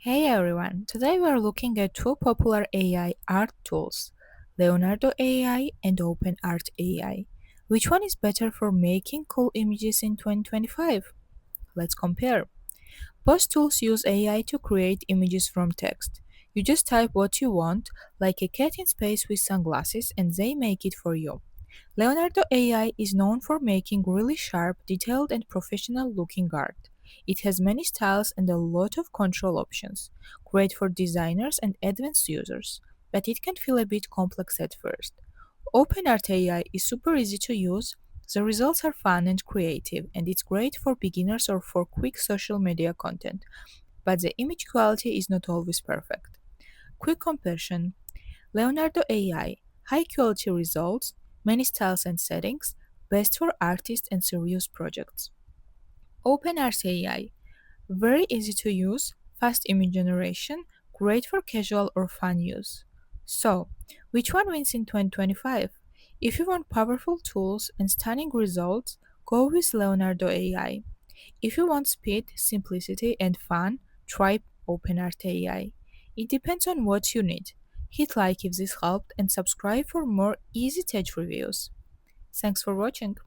Hey everyone, today we are looking at two popular AI art tools, Leonardo AI and OpenArt AI. Which one is better for making cool images in 2025? Let's compare. Both tools use AI to create images from text. You just type what you want, like a cat in space with sunglasses, and they make it for you. Leonardo AI is known for making really sharp, detailed, and professional looking art. It has many styles and a lot of control options, great for designers and advanced users, but it can feel a bit complex at first. OpenArt AI is super easy to use, the results are fun and creative, and it's great for beginners or for quick social media content, but the image quality is not always perfect. Quick comparison: Leonardo AI, high quality results, many styles and settings, best for artists and serious projects. OpenArt AI, very easy to use, fast image generation, great for casual or fun use. So, which one wins in 2025? If you want powerful tools and stunning results, go with Leonardo AI. If you want speed, simplicity, and fun, try OpenArt AI. It depends on what you need. Hit like if this helped and subscribe for more easy tech reviews. Thanks for watching.